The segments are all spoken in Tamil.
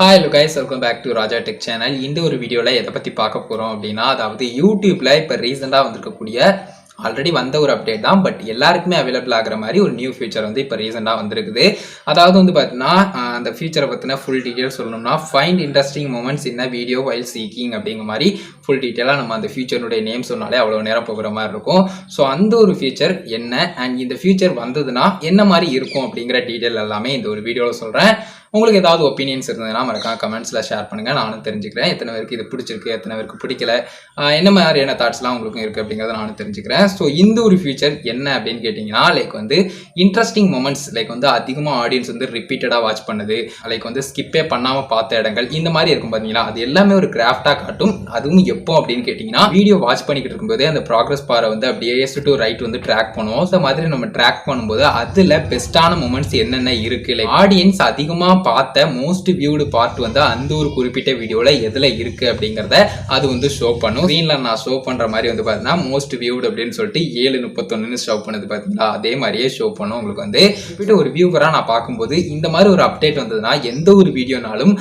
Hi hello guys, welcome back to Raja Tech Channel. இந்த ஒரு வீடியோல எதை பத்தி பார்க்க போறோம் அப்படின்னா, அதாவது YouTubeல இப்ப ரீசெண்டா வந்திருக்கக்கூடிய ஆல்ரெடி வந்த ஒரு அப்டேட் தான். பட் எல்லாருக்குமே அவைலபிள் ஆகிற மாதிரி ஒரு நியூ ஃபீச்சர் வந்து இப்போ ரீசெண்டாக வந்திருக்குது. அதாவது வந்து பார்த்தீங்கன்னா, அந்த ஃபீச்சரை பற்றின ஃபுல் டீட்டெயில் சொல்லணும்னா, ஃபைண்ட் இன்ட்ரெஸ்டிங் மூமெண்ட்ஸ் இன் வீடியோ வைல் சீக்கிங் அப்படிங்கிற மாதிரி ஃபுல் டீட்டெயிலாக நம்ம அந்த ஃபீச்சருடைய நேம் சொன்னாலே அவ்வளோ நேரம் போகிற மாதிரி இருக்கும். ஸோ அந்த ஒரு ஃபீச்சர் என்ன அண்ட் இந்த ஃபீச்சர் வந்ததுன்னா என்ன மாதிரி இருக்கும் அப்படிங்கிற டீட்டெயில் எல்லாமே இந்த ஒரு வீடியோவில் சொல்கிறேன். உங்களுக்கு ஏதாவது ஒப்பீனியன்ஸ் இருந்ததுன்னா மறக்காம கமெண்ட்ஸில் ஷேர் பண்ணுங்கள். நானும் தெரிஞ்சுக்கிறேன் எத்தனை பேருக்கு இது பிடிச்சிருக்கு, எத்தனை பேருக்கு பிடிக்கல, என்ன மாதிரியான தாட்ஸ்லாம் உங்களுக்கும் இருக்குது அப்படிங்கிறத நானும் தெரிஞ்சுக்கிறேன். ஸோ இந்த ஒரு ஃபீச்சர் என்ன அப்படின்னு கேட்டிங்கன்னா, லைக் வந்து இன்ட்ரெஸ்டிங் மொமெண்ட்ஸ், லைக் வந்து அதிகமாக ஆடியன்ஸ் வந்து ரிப்பீட்டடாக வாட்ச் பண்ணுது, லைக் வந்து ஸ்கிப்பே பண்ணாமல் பார்த்த இடங்கள் இந்த மாதிரி இருக்கும் பார்த்தீங்களா, அது எல்லாமே ஒரு கிராஃப்டாக காட்டும். அதுவும் எப்போ அப்படின்னு கேட்டிங்கன்னா, வீடியோ வாட்ச் பண்ணிக்கிட்டு இருக்கும்போது அந்த ப்ராக்ரஸ் பாரை வந்து அப்படியே டு ரைட் வந்து ட்ராக் பண்ணுவோம். ஸோ மாதிரி நம்ம ட்ராக் பண்ணும்போது அதில் பெஸ்ட்டான மொமெண்ட்ஸ் என்னென்ன இருக்குது, லைக் ஆடியன்ஸ் அதிகமாக பார்த்த மோஸ்ட் வியூடு பார்ட் வந்து அந்த ஒரு குறிப்பிட்ட வீடியோவில் எதில் இருக்குது அப்படிங்கிறத அது வந்து ஷோ பண்ணும். ஸ்க்ரீனில் நான் ஷோ பண்ணுற மாதிரி வந்து பார்த்தீங்கன்னா மோஸ்ட் வியூடு அப்படின்னு சொல்லிட்டு 7:31 ஷோ பண்ணுது பார்த்தீங்களா, அதே மாதிரியே ஷோ பண்ணும். உங்களுக்கு வந்து குறிப்பிட்ட ஒரு வியூவராக நான் பார்க்கும்போது இந்த மாதிரி ஒரு அப்டேட் வந்ததுன்னா எந்த ஒரு வீடியோனாலும்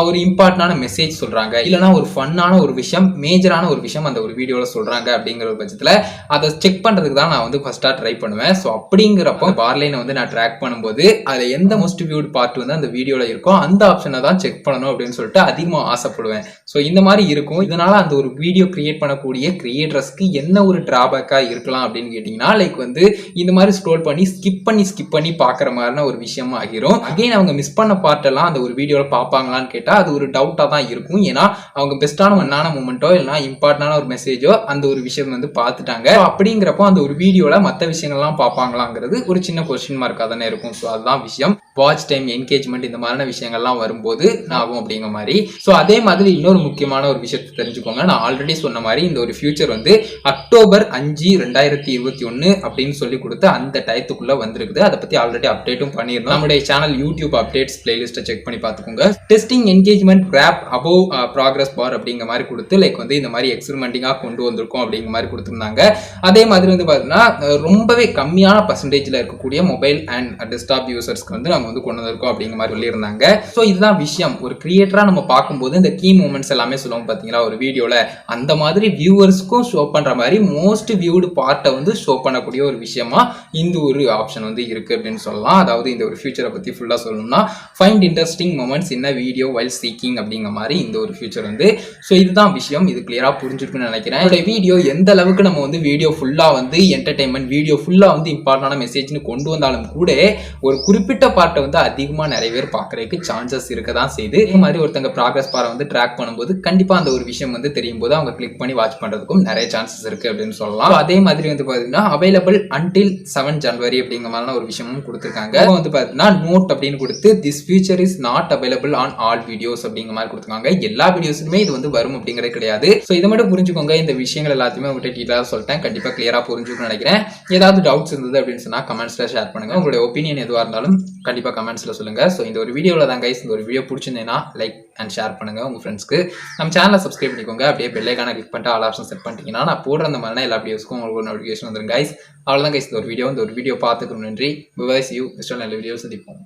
ஒரு இம்பார்ட்டன்டான மெசேஜ் சொல்கிறாங்க, இல்லைனா ஒரு ஃபன்னான ஒரு விஷயம், மேஜரான ஒரு விஷயம் அந்த ஒரு வீடியோவில் சொல்கிறாங்க அப்படிங்கிற ஒரு பட்சத்தில் அதை செக் பண்ணுறதுக்கு தான் நான் வந்து ஃபஸ்ட்டாக ட்ரை பண்ணுவேன். ஸோ அப்படிங்கிறப்போ பார்லைனை வந்து நான் ட்ராக் பண்ணும்போது அதில் எந்த மோஸ்ட் வியூடு பார்ட் வந்து அந்த வீடியோவில் இருக்கும் அந்த ஆப்ஷனை தான் செக் பண்ணணும் அப்படின்னு சொல்லிட்டு அதிகமாக ஆசைப்படுவேன். ஸோ இந்த மாதிரி இருக்கும். இதனால அந்த ஒரு வீடியோ கிரியேட் பண்ணக்கூடிய கிரியேட்டர்ஸ்க்கு என்ன ஒரு டிராபேக்காக இருக்கலாம் அப்படின்னு கேட்டிங்கன்னா, லைக் வந்து இந்த மாதிரி ஸ்க்ரோல் பண்ணி ஸ்கிப் பண்ணி பார்க்குற மாதிரியான ஒரு விஷயம் ஆகிரும். அகைன் அவங்க மிஸ் பண்ண பார்ட்டெல்லாம் அந்த ஒரு வீடியோவில் பார்ப்பாங்களான்னு கேட்டால் அது ஒரு டவுட்டாக தான் இருக்கும். ஏன்னா அவங்க பெஸ்ட்டான ஒன்னான மூமெண்ட்டோ இல்லைனா இம்பார்ட்டன்டான ஒரு மெசேஜோ அந்த ஒரு விஷயம் வந்து பார்த்துட்டாங்க. அப்படிங்கிறப்போ அந்த ஒரு வீடியோவில் மற்ற விஷயங்கள்லாம் பார்ப்பாங்களாங்கிறது ஒரு சின்ன கொஸ்டின் மார்க்காக தானே இருக்கும். ஸோ அதுதான் விஷயம். வாட்ச் டைம், என்கேஜ்மெண்ட் இந்த மாதிரியான விஷயங்கள்லாம் வரும்போது ஆகும் அப்படிங்கிற மாதிரி. ஸோ அதே மாதிரி இன்னொரு முக்கியமான ஒரு விஷயத்தை தெரிஞ்சுக்கோங்க. நான் ஆல்ரெடி சொன்ன மாதிரி இந்த ஒரு ஃபியூச்சர் வந்து October 5, 2021 அப்படின்னு சொல்லி கொடுத்து அந்த டயத்துக்குள்ள வந்திருக்குது. அதை பத்தி ஆல்ரெடி அப்டேட்டும் பண்ணியிருந்தோம். நம்முடைய சேனல் யூடியூப் அப்டேட்ஸ் பிளேலிஸ்ட்டை செக் பண்ணி பார்த்துக்கோங்க. Testing engagement graph above progress bar அப்படிங்கிற மாதிரி கொடுத்து லைக் வந்து இந்த மாதிரி எக்ஸ்பெரிமெண்டிங்காக கொண்டு வந்திருக்கோம் அப்படிங்கிற மாதிரி கொடுத்துருந்தாங்க. அதே மாதிரி வந்து பார்த்தீங்கன்னா ரொம்பவே கம்மியான பர்சன்டேஜில் இருக்கக்கூடிய மொபைல் அண்ட் டெஸ்க்டாப் யூசர்ஸ்க்கு வந்து நம்ம வந்து கொண்டு வந்திருக்கோம் அப்படிங்கிற மாதிரி சொல்லியிருந்தாங்க. ஸோ இதுதான் விஷயம். ஒரு கிரியேட்டரா நம்ம பார்க்கும்போது இந்த கீ மூமெண்ட்ஸ் எல்லாமே சொல்லுவோம் பார்த்தீங்களா ஒரு வீடியோல, அந்த மாதிரி வியூவர்ஸ்க்கும் ஷோ பண்ற மாதிரி மோஸ்ட் வியூடு பார்ட்டை வந்து ஷோ பண்ணக்கூடிய ஒரு விஷயமா இந்த ஒரு ஆப்ஷன் வந்து இருக்கு அப்படின்னு சொல்லலாம். அதாவது இந்த ஒரு ஃபியூச்சரை பத்தி ஃபுல்லா சொல்லணும்னா, ஃபைண்ட் இன்ட்ரெஸ்டிங் மொமெண்ட்ஸ் இன் வீடியோ வைல் சீக்கிங் அப்படிங்கிற மாதிரி இந்த ஒரு ஃபியூச்சர் வந்து. ஸோ இதுதான் விஷயம். இது கிளியரா புரிஞ்சிருக்குன்னு நினைக்கிறேன். என்னோட வீடியோ எந்த அளவுக்கு நம்ம வந்து வீடியோ ஃபுல்லா வந்து என்டர்டைன்மெண்ட், வீடியோ ஃபுல்லா வந்து இம்பார்ட்டன்டான மெசேஜ்னு கொண்டு வந்தாலும் கூட ஒரு குறிப்பிட்ட பார்ட்டை வந்து அதிகமாக நிறைய பேர் பார்க்கறதுக்கு சான்சஸ் இருக்க தான் செய்யுது. இதே மாதிரி ஒருத்தங்க ப்ராக்ரஸ் பாரை வந்து ட்ராக் பண்ணும்போது கண்டிப்பா அந்த ஒரு விஷயம் வந்து தெரியும் போது அவங்க கிளிக் பண்ணி வாட்ச் பண்றதுக்கும் நிறைய சான்சஸ் இருக்கு அப்படின்னு சொல்லலாம். அதே மாதிரி வந்து பாத்தீங்கன்னா அவைலபிள் until 7 January அப்படிங்கிற மாதிரி ஒரு விஷயமும் கொடுத்துருக்காங்க. வந்து பாத்தீங்கன்னா நோட் அப்படின்னு கொடுத்து this feature is not available on all videos அப்படிங்கிற மாதிரி கொடுத்துருக்காங்க. எல்லா வீடியோஸுமே இது வந்து வரும் அப்படிங்கிறது கிடையாது. ஸோ இதை மட்டும் புரிஞ்சுக்கோங்க. இந்த விஷயங்கள் எல்லாத்தையுமே உங்கள்கிட்ட டீட்டெயிலாக சொல்லிட்டேன். கண்டிப்பா கிளியரா புரிஞ்சுக்கணும்னு நினைக்கிறேன். ஏதாவது டவுட்ஸ் இருந்தது அப்படின்னு சொன்னா கமெண்ட்ஸ்ல ஷேர் பண்ணுங்க. உங்களுடைய ஒப்பீனியன் எதுவாக இருந்தாலும் கண்டிப்பா கமெண்ட்ஸ்ல சொல்லுங்க. ஸோ இந்த ஒரு வீடியோவில் தான் கைஸ், இந்த ஒரு வீடியோ பிடிச்சிருந்தேன்னா லைக் அண்ட் ஷேர் பண்ணுங்க உங்க ஃப்ரெண்ட்ஸ்க்கு. நம்ம சேனலை சப்ஸ்கிரைப் பண்ணிக்கோங்க. அப்படியே பெல் ஐகானை கிளிக் பண்ணிட்டு ஆல் ஆப்ஷன் செட் பண்ணிட்டீங்கன்னா நான் போடுற அந்த மாதிரினா எல்லா வீடியோஸ்க்கும் உங்களுக்கு நோட்டிஃபிகேஷன் வந்துடும் கைஸ். அவ்வளோதான் கைஸ் இந்த ஒரு வீடியோ பார்த்துக்கணும். நன்றி. Bye bye. See you. Next நல்ல வீடியோ சந்திப்போம்.